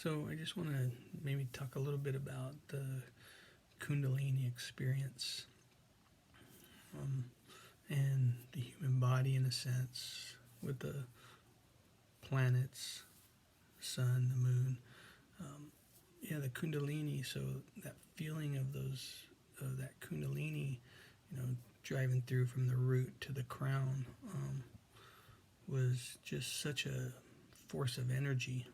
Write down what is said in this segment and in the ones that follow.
So I just want to maybe talk a little bit about the Kundalini experience and the human body, in a sense, with the planets, sun, the moon. Yeah, the Kundalini. So that feeling of that Kundalini, driving through from the root to the crown, was just such a force of energy.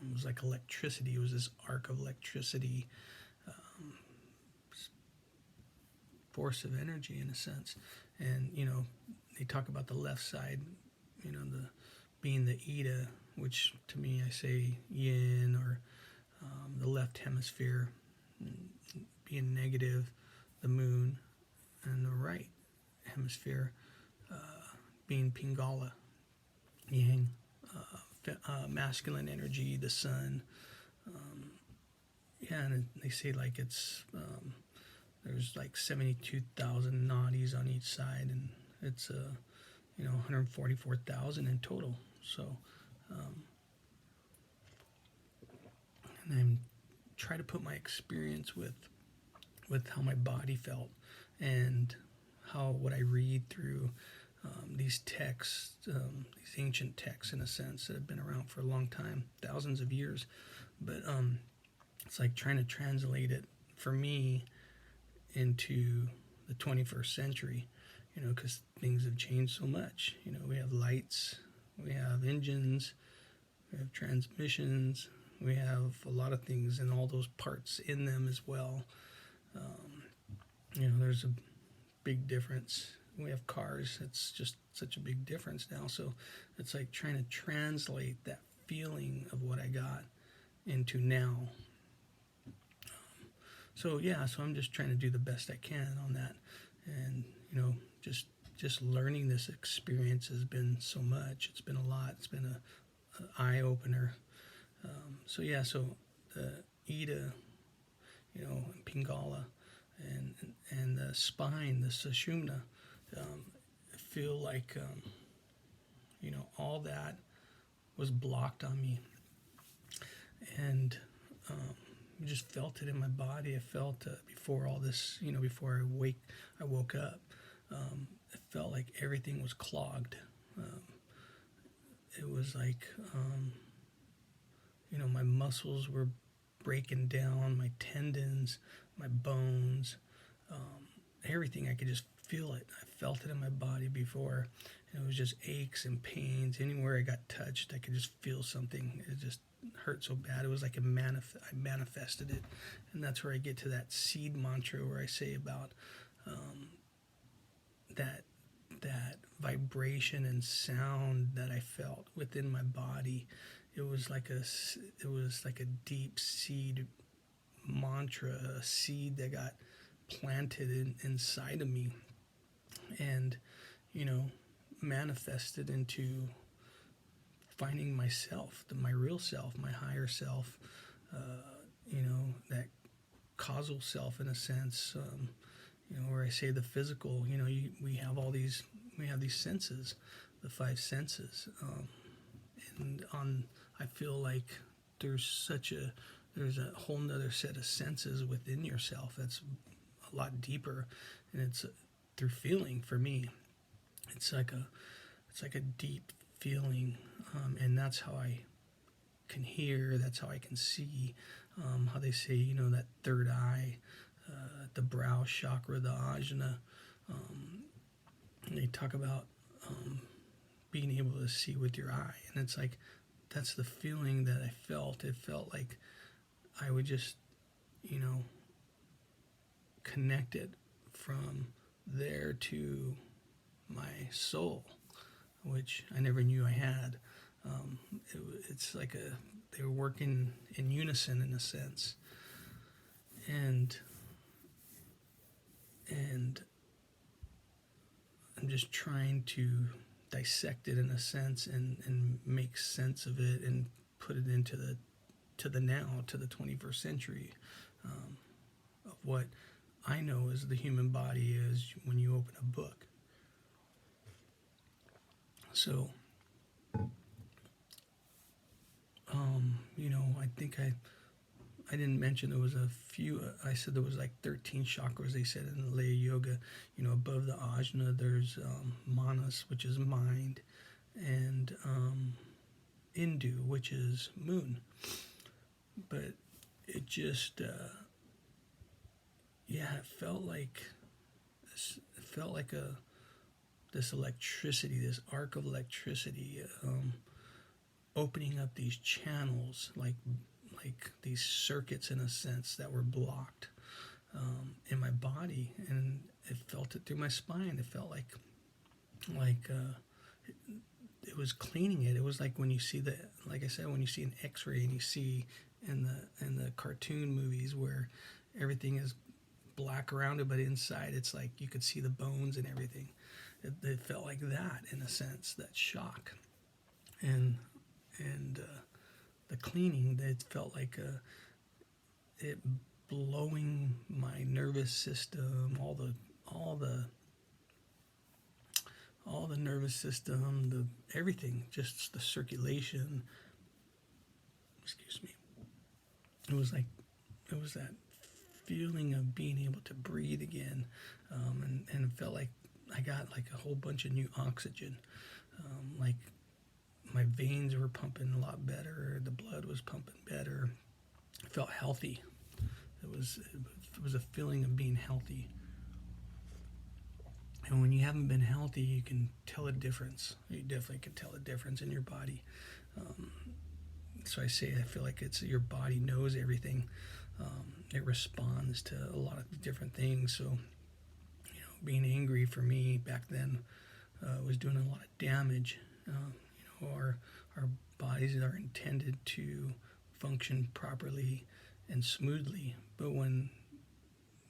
It was like electricity. It was this arc of electricity, force of energy in a sense. And they talk about the left side, the being the Ida, which to me I say yin, or the left hemisphere being negative, the moon, and the right hemisphere being Pingala, yang, masculine energy, the sun. Yeah, and they say like there's like 72,000 nadis on each side, and it's 144,000 in total. So, and I'm try to put my experience with how my body felt, and how what I read through these texts, these ancient texts, in a sense, that have been around for a long time, thousands of years. But it's like trying to translate it for me into the 21st century, because things have changed so much. We have lights, we have engines, we have transmissions, we have a lot of things, and all those parts in them as well. There's a big difference. We have cars. It's just such a big difference now. So it's like trying to translate that feeling of what I got into now. So I'm just trying to do the best I can on that, and just learning this experience has been so much. It's been a lot. It's been a eye opener. So the Ida, and Pingala, and the spine, the Sushumna, I feel like all that was blocked on me, and I just felt it in my body. I felt before all this, before I woke up. It felt like everything was clogged. It was like, my muscles were breaking down, my tendons, my bones, everything. I could just feel it. I felt it in my body before, and it was just aches and pains. Anywhere I got touched, I could just feel something. It just hurt so bad. It was like I manifested it, and that's where I get to that seed mantra where I say about that vibration and sound that I felt within my body. It was like a deep seed mantra, a seed that got planted inside of me, and manifested into finding myself, my real self, my higher self, that causal self, in a sense, where I say the physical, we have these senses, the five senses, and I feel like there's a whole nother set of senses within yourself that's a lot deeper, and it's through feeling. For me, it's like a deep feeling, and that's how I can hear, that's how I can see, how they say, that third eye, the brow chakra, the ajna, and they talk about being able to see with your eye, and it's like that's the feeling that I felt. It felt like I would just connect it from there to my soul, which I never knew I had. It's like they were working in unison, in a sense, and I'm just trying to dissect it, in a sense, and make sense of it, and put it into the now, to the 21st century, of what I know as the human body is when you open a book. So, think I didn't mention there was a few. I said there was like 13 chakras. They said in the Laya Yoga, above the ajna there's manas, which is mind, and Indu, which is moon. But it just, it felt like this electricity, this arc of electricity, opening up these channels, like these circuits in a sense that were blocked in my body, and it felt it through my spine. It felt like it was cleaning it. It was like when you see like I said, when you see an X-ray and you see in the cartoon movies where everything is black around it, but inside it's like you could see the bones and everything. It felt like that in a sense, that shock, and the cleaning. It felt like it blowing my nervous system, all the nervous system, everything, just the circulation. Excuse me. It was that feeling of being able to breathe again, and it felt like I got like a whole bunch of new oxygen, like my veins were pumping a lot better, the blood was pumping better. I felt healthy. It was a feeling of being healthy. And when you haven't been healthy, you can tell a difference. You definitely can tell a difference in your body. So I feel like your body knows everything. It responds to a lot of different things. So, being angry for me back then was doing a lot of damage. Our bodies are intended to function properly and smoothly, but when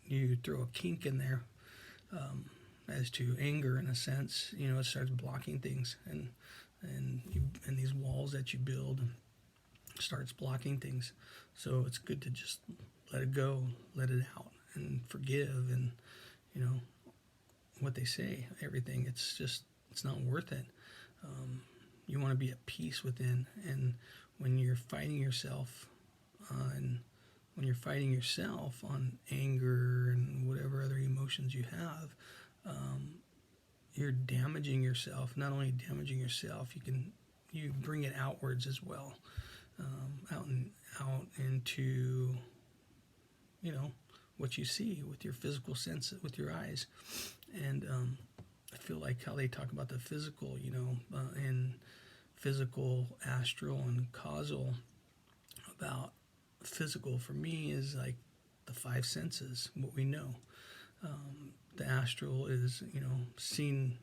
you throw a kink in there, as to anger, in a sense, it starts blocking things, and these walls that you build starts blocking things. So it's good to just let it go, let it out, and forgive. And what they say, everything, it's not worth it. You want to be at peace within, and when you're fighting yourself on anger and whatever other emotions you have, you're damaging yourself. Not only damaging yourself, you bring it outwards as well, out into what you see with your physical sense, with your eyes. And I feel like how they talk about the physical, in physical, astral, and causal. About physical for me is like the five senses, what we know. The astral is, seeing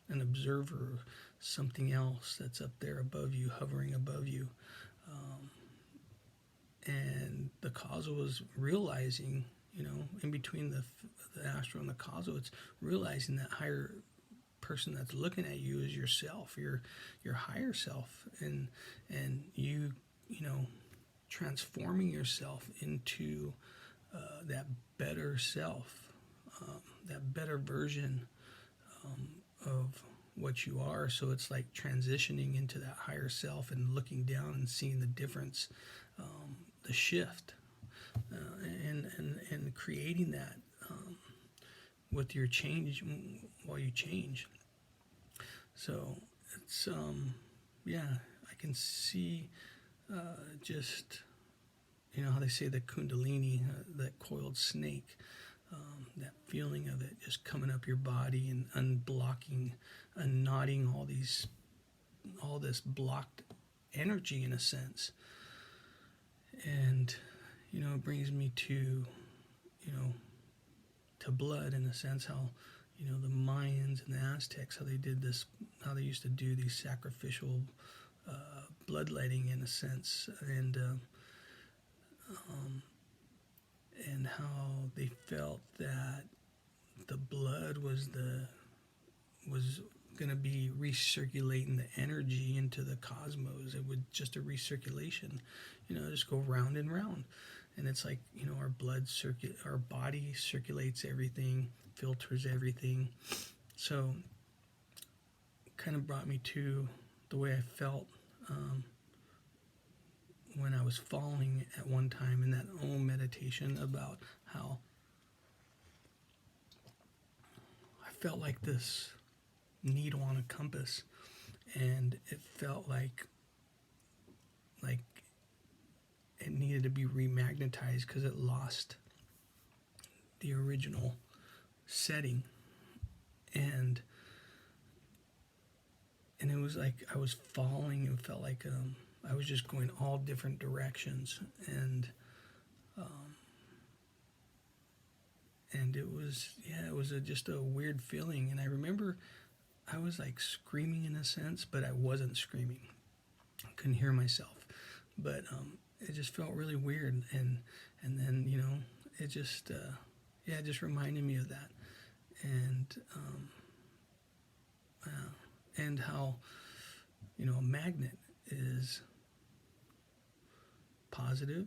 an observer, something else that's up there above you, hovering above you. And the causal is realizing, in between the astral and the causal, it's realizing that higher person that's looking at you is yourself, your higher self, and you transforming yourself into that better self, that better version of what you are. So it's like transitioning into that higher self and looking down and seeing the difference, the shift, and creating that with your change while you change. So it's I can see just how they say the Kundalini, that coiled snake, that feeling of it just coming up your body and unblocking, unknotting all this blocked energy in a sense. And it brings me to to blood, in a sense, how the Mayans and the Aztecs, how they used to do these sacrificial bloodletting, in a sense, and how they felt that the blood was going to be recirculating the energy into the cosmos. It would just a recirculation, just go round and round. And it's like, our body circulates everything, filters everything. So kind of brought me to the way I felt when I was falling at one time in that Om meditation, about how I felt like this needle on a compass, and it felt like it needed to be remagnetized because it lost the original setting, and it was like I was falling, and felt like I was just going all different directions, and it was, it was just a weird feeling. And I remember I was like screaming in a sense, but I wasn't screaming. I couldn't hear myself, but it just felt really weird. And then it just it just reminded me of that, and and how a magnet is positive,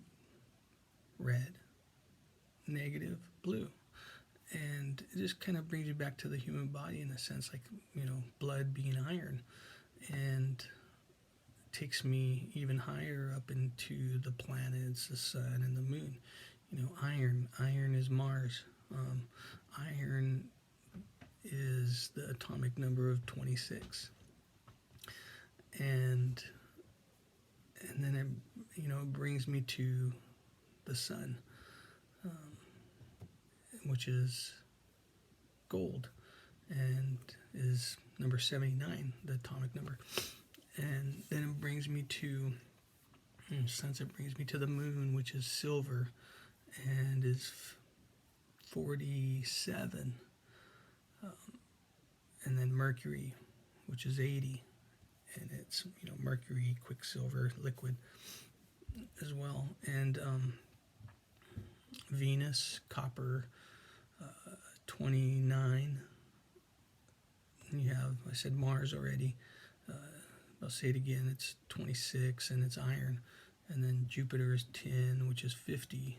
red, negative, blue. And it just kind of brings you back to the human body in a sense, like, blood being iron. And takes me even higher up into the planets, the sun, and the moon. Iron is Mars. Iron is the atomic number of 26. And then it brings me to the sun, which is gold, and is number 79, the atomic number. And then it brings me to, sunset brings me to the moon, which is silver, and is 47. And then Mercury, which is 80, and it's mercury, quicksilver, liquid as well. And Venus, copper, 29. You have, I said Mars already. I'll say it again, it's 26, and it's iron. And then Jupiter is 10, which is 50.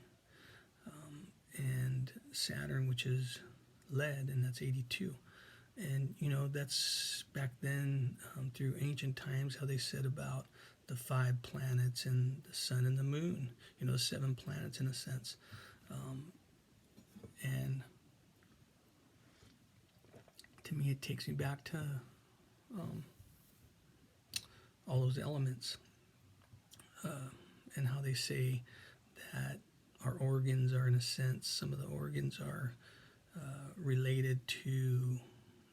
And Saturn, which is lead, and that's 82. And, that's back then, through ancient times, how they said about the 5 planets and the sun and the moon, the 7 planets in a sense. And to me, it takes me back to all those elements, and how they say that our organs are, in a sense, some of the organs are related to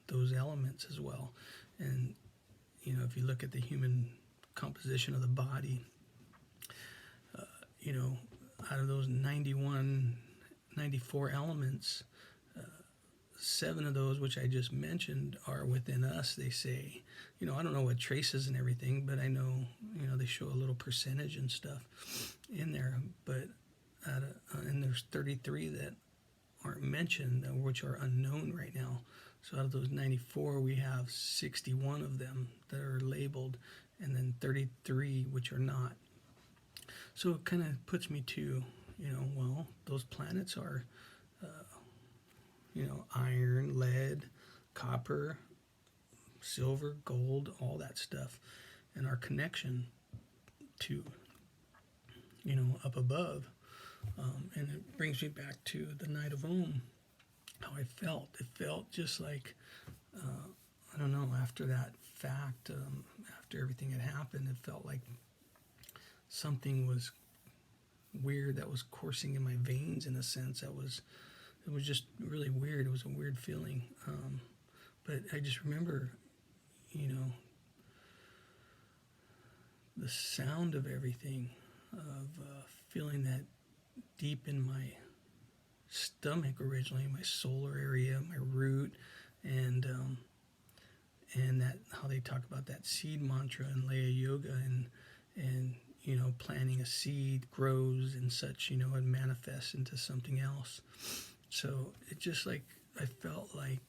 those elements as well. And if you look at the human composition of the body, out of those 94 elements, 7 of those, which I just mentioned, are within us, they say. I don't know what traces and everything, but I know, they show a little percentage and stuff in there. But and there's 33 that aren't mentioned, which are unknown right now. So out of those 94, we have 61 of them that are labeled, and then 33 which are not. So it kind of puts me to, well, those planets are, iron, lead, copper, silver, gold, all that stuff. And our connection to, up above. And it brings me back to the night of Om, how I felt. It felt just like, I don't know, after that fact, after everything had happened, it felt like something was weird that was coursing in my veins, in a sense. It was just really weird. It was a weird feeling. But I just remember, the sound of everything, of feeling that deep in my stomach originally, my solar area, my root, and that, how they talk about that seed mantra in Laya Yoga, and planting a seed grows and such, and manifests into something else. So it just like, I felt like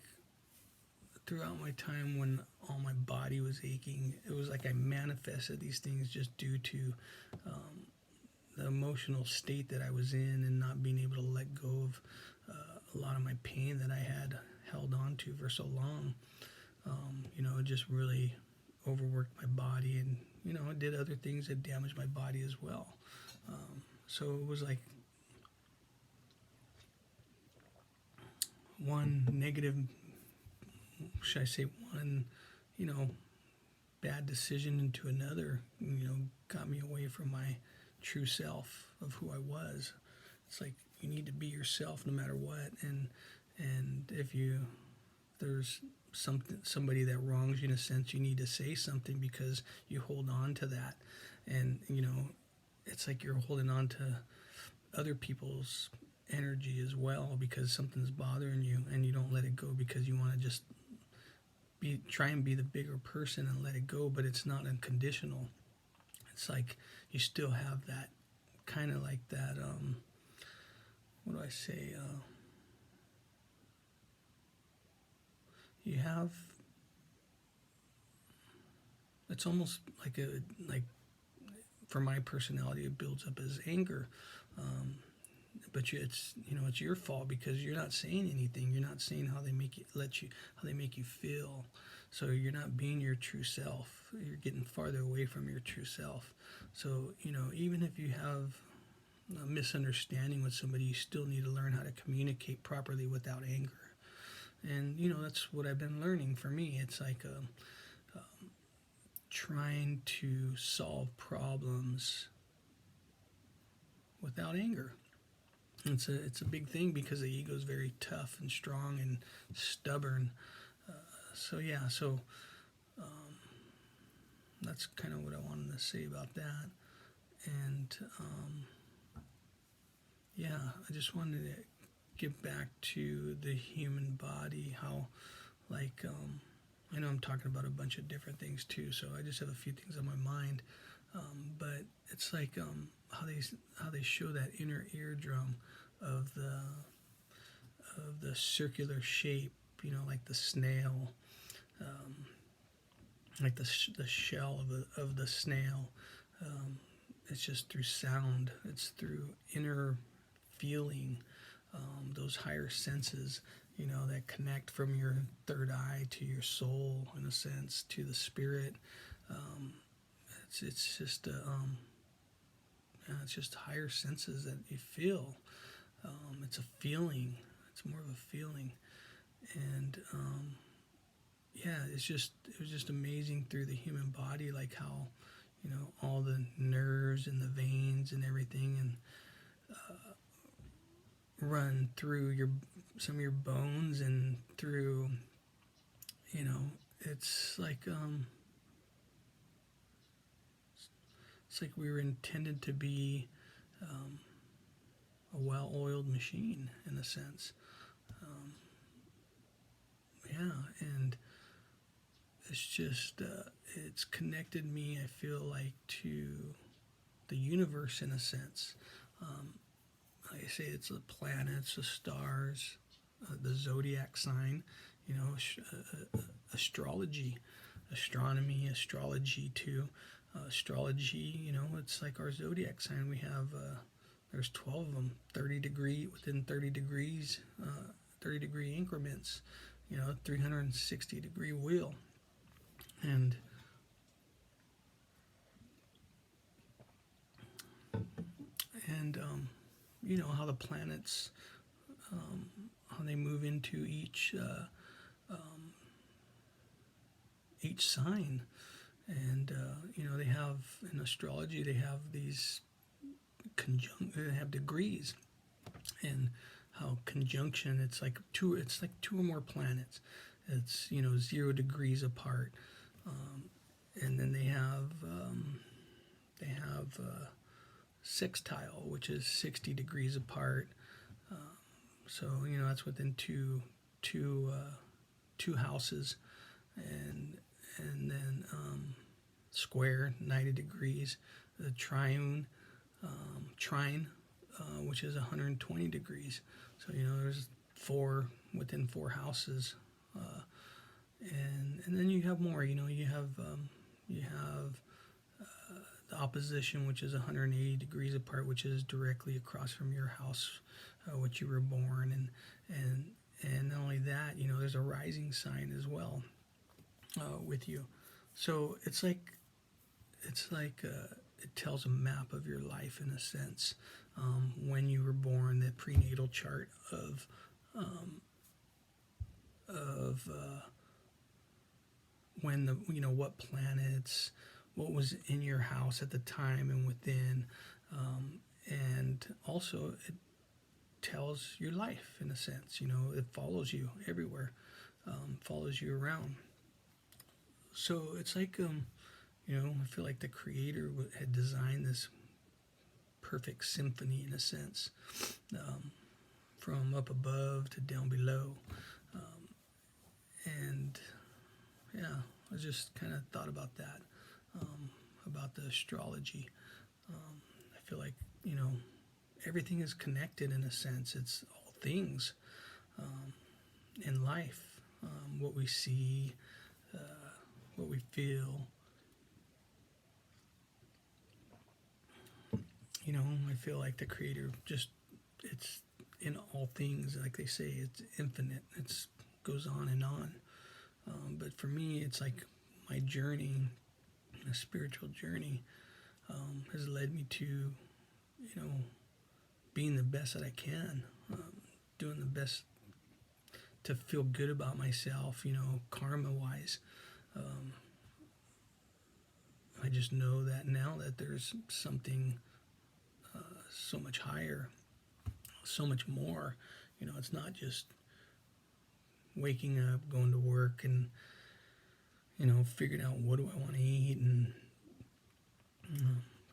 throughout my time when all my body was aching, it was like I manifested these things just due to the emotional state that I was in, and not being able to let go of a lot of my pain that I had held on to for so long. It just really overworked my body, and it did other things that damaged my body as well. So it was like one negative, should I say, one, you know, bad decision into another, got me away from my true self of who I was. It's like you need to be yourself no matter what, and if there's somebody that wrongs you in a sense, you need to say something because you hold on to that, and it's like you're holding on to other people's energy as well because something's bothering you, and you don't let it go because you want to just try and be the bigger person and let it go, but it's not unconditional. It's like you still have that kind of like that. What do I say? You have. It's almost like for my personality, it builds up as anger. But it's your fault because you're not saying anything. You're not saying how they make you feel. So you're not being your true self. You're getting farther away from your true self. So even if you have a misunderstanding with somebody, you still need to learn how to communicate properly without anger. And that's what I've been learning. For me, it's like trying to solve problems without anger. It's a big thing because the ego is very tough and strong and stubborn. So that's kind of what I wanted to say about that. And I just wanted to get back to the human body. How, like, I know I'm talking about a bunch of different things too, so I just have a few things on my mind. But it's like how they show that inner eardrum of the circular shape, like the snail, like the shell of the snail. It's just through sound. It's through inner feeling, those higher senses, that connect from your third eye to your soul, in a sense, to the spirit. It's just it's just higher senses that you feel. It's a feeling. It's more of a feeling, and it was just amazing through the human body, like how all the nerves and the veins and everything, and run through some of your bones and through. It's like we were intended to be a well-oiled machine in a sense. And it's just it's connected me, I feel like, to the universe in a sense. Like I say, it's the planets, the stars, the zodiac sign, astrology, astronomy, astrology too. Astrology, it's like our zodiac sign. We have there's 12 of them, within 30 degrees, 30 degree increments, 360 degree wheel. And how the planets, how they move into each sign. And they have, in astrology, they have these they have degrees, and how conjunction, it's like two or more planets. It's 0 degrees apart, and then they have sextile, which is 60 degrees apart. So that's within two houses, and then square, 90 degrees. The trine, which is 120 degrees. So there's within 4 houses, and then you have more. You have the opposition, which is 180 degrees apart, which is directly across from your house, which you were born, and not only that, there's a rising sign as well with you. So it's like it's like it tells a map of your life in a sense. When you were born, the prenatal chart of when the what planets, what was in your house at the time and within, and also it tells your life in a sense. It follows you everywhere, follows you around. So it's like I feel like the creator had designed this perfect symphony in a sense, from up above to down below. And yeah, I just kind of thought about that, about the astrology. I feel like, everything is connected in a sense. It's all things in life, what we see, what we feel. I feel like the creator it's in all things, like they say, it's infinite. It's goes on and on. But for me, it's like my journey, a spiritual journey, has led me to, being the best that I can, doing the best to feel good about myself, karma wise. I just know that now that there's something so much higher, so much more. It's not just waking up, going to work, and figuring out what do I want to eat, and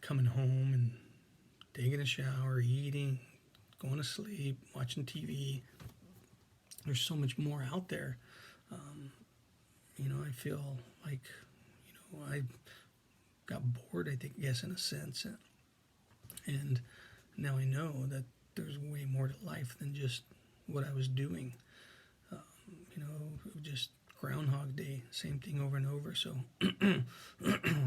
coming home and taking a shower, eating, going to sleep, watching TV. There's so much more out there. I feel like, I got bored, I think, yes, in a sense. And now I know that there's way more to life than just what I was doing. Just Groundhog Day, same thing over and over. So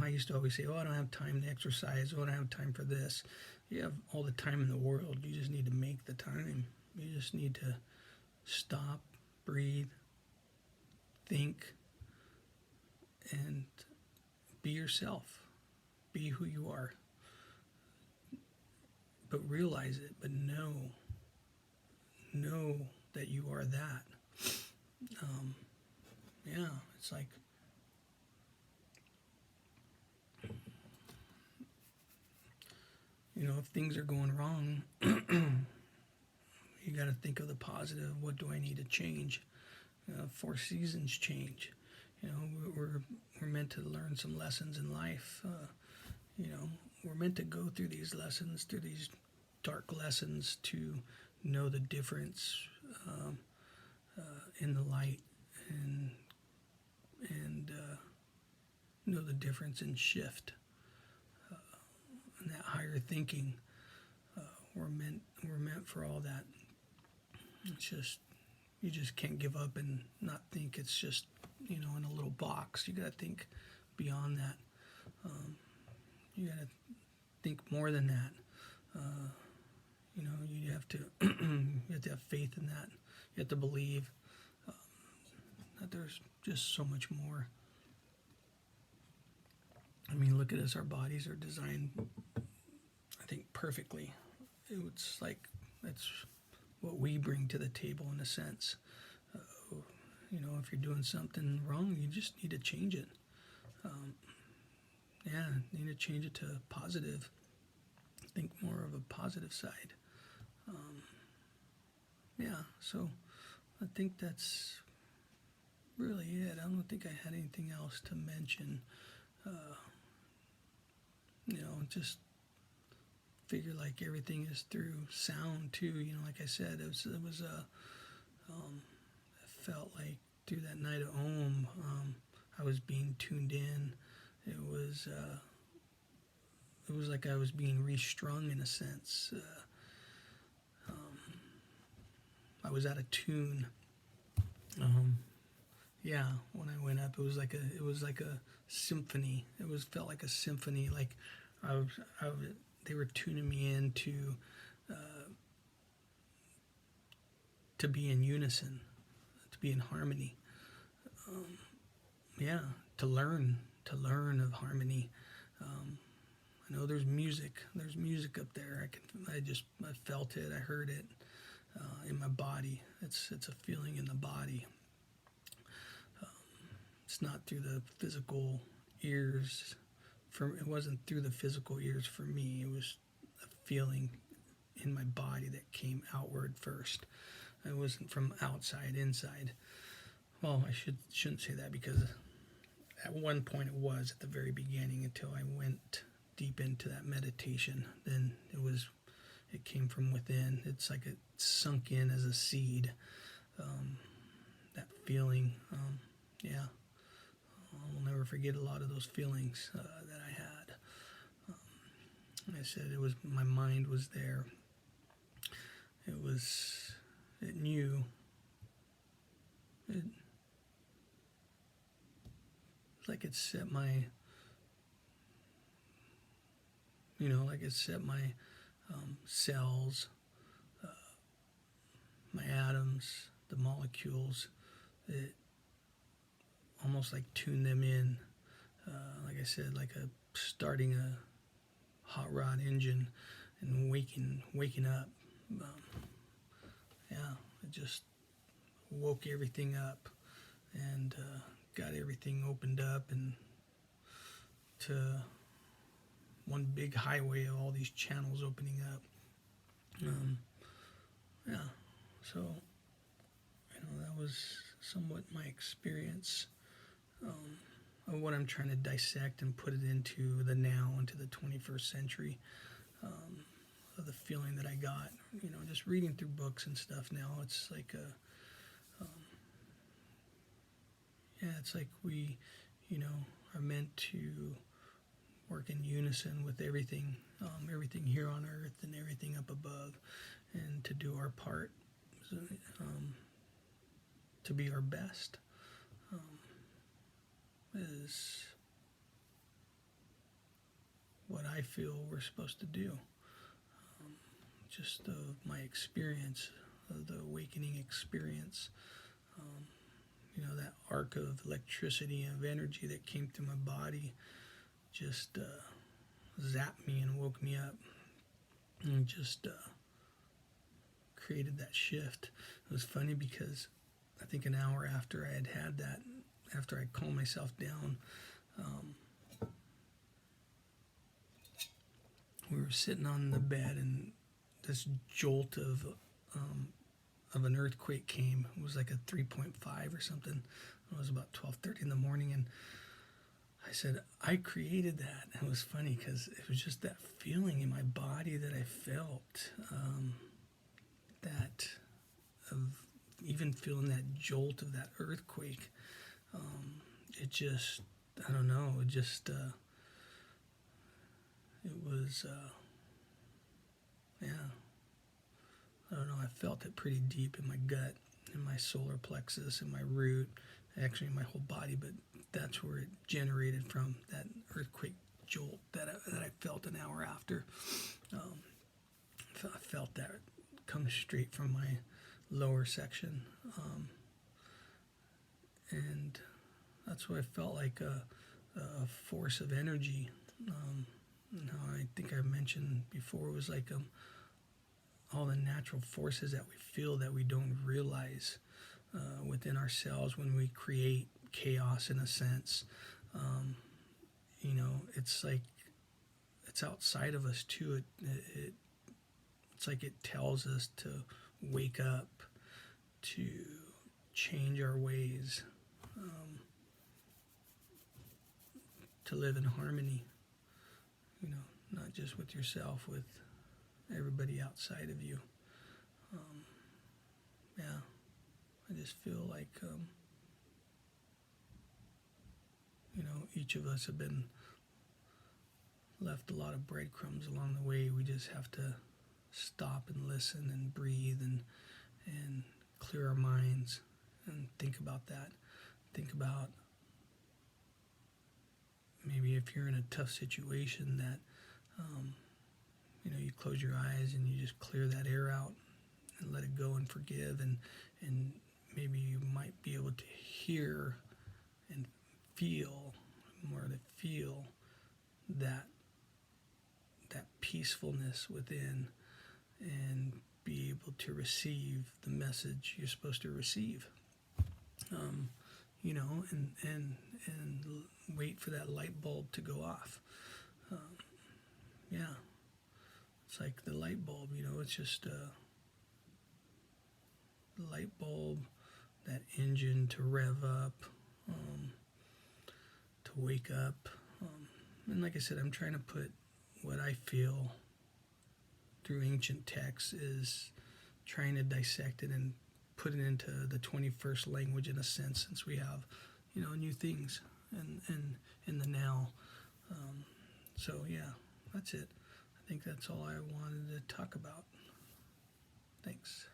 I used to always say, I don't have time to exercise. I don't have time for this. You have all the time in the world. You just need to make the time. You just need to stop, breathe, think, and be yourself. Be who you are. But realize it, but know that you are that. It's like, if things are going wrong, you got to think of the positive. What do I need to change? 4 seasons change. We're meant to learn some lessons in life. We're meant to go through these lessons, through these dark lessons, to know the difference in the light, and know the difference in shift, and that higher thinking. We're meant for all that. It's just, you just can't give up and not think it's just in a little box. You got to think beyond that. You got to think more than that. You have to you have to have faith in that. You have to believe that there's just so much more. I mean, look at us. Our bodies are designed, I think, perfectly. It's like that's what we bring to the table in a sense. If you're doing something wrong, you just need to change it. You need to change it to positive. Think more of a positive side. So I think that's really it. I don't think I had anything else to mention. Just figure like everything is through sound too. Like I said, it was I felt like through that night at home, I was being tuned in. It was like I was being restrung in a sense. I was out of tune. When I went up, it was like a symphony. Felt like a symphony. Like they were tuning me in to be in unison, to be in harmony. To learn of harmony, I know there's music. There's music up there. I felt it. I heard it in my body. It's a feeling in the body. It's not through the physical ears. It wasn't through the physical ears for me. It was a feeling in my body that came outward first. It wasn't from outside inside. Well, I shouldn't say that, because at one point it was at the very beginning, until I went deep into that meditation. Then it came from within. It's like it sunk in as a seed. That feeling, yeah. I'll never forget a lot of those feelings that I had. Like I said, my mind was there. It knew. It's like it set my cells, my atoms, the molecules. It almost like tuned them in. Like I said, like starting a hot rod engine and waking up. Yeah, it just woke everything up and got everything opened up and to one big highway of all these channels opening up. Yeah, so that was somewhat my experience of what I'm trying to dissect and put it into the now, into the 21st century. Of the feeling that I got, just reading through books and stuff now. It's like it's like we, are meant to work in unison with everything, everything here on earth and everything up above, and to do our part, to be our best, is what I feel we're supposed to do. Just my experience, the awakening experience, that arc of electricity and of energy that came through my body just zapped me and woke me up and just created that shift. It was funny because I think an hour after I had that, after I calmed myself down, we were sitting on the bed and this jolt of an earthquake came. It was like a 3.5 or something. It was about 12:30 in the morning, and I said, I created that. And it was funny because it was just that feeling in my body that I felt, that of even feeling that jolt of that earthquake. It just, I don't know, it just, it was, yeah. I don't know, I felt it pretty deep in my gut, in my solar plexus, in my root, actually in my whole body, but that's where it generated from, that earthquake jolt that I felt an hour after. I felt that come straight from my lower section, and that's what I felt like, a force of energy. And how I think I mentioned before, it was like all the natural forces that we feel that we don't realize within ourselves when we create chaos, in a sense. It's like it's outside of us too. It's like it tells us to wake up, to change our ways, to live in harmony, not just with yourself, with everybody outside of you. Yeah, I just feel like, each of us have been left a lot of breadcrumbs along the way. We just have to stop and listen and breathe and clear our minds and think about that. Think about maybe if you're in a tough situation that, you close your eyes and you just clear that air out and let it go and forgive, and maybe you might be able to hear and feel that peacefulness within, and be able to receive the message you're supposed to receive. And wait for that light bulb to go off. Yeah, it's like the light bulb. It's just the light bulb, that engine to rev up, to wake up. And like I said, I'm trying to put what I feel through ancient texts, is trying to dissect it and put it into the 21st language, in a sense, since we have, new things and in the now. So yeah, that's it. I think that's all I wanted to talk about. Thanks.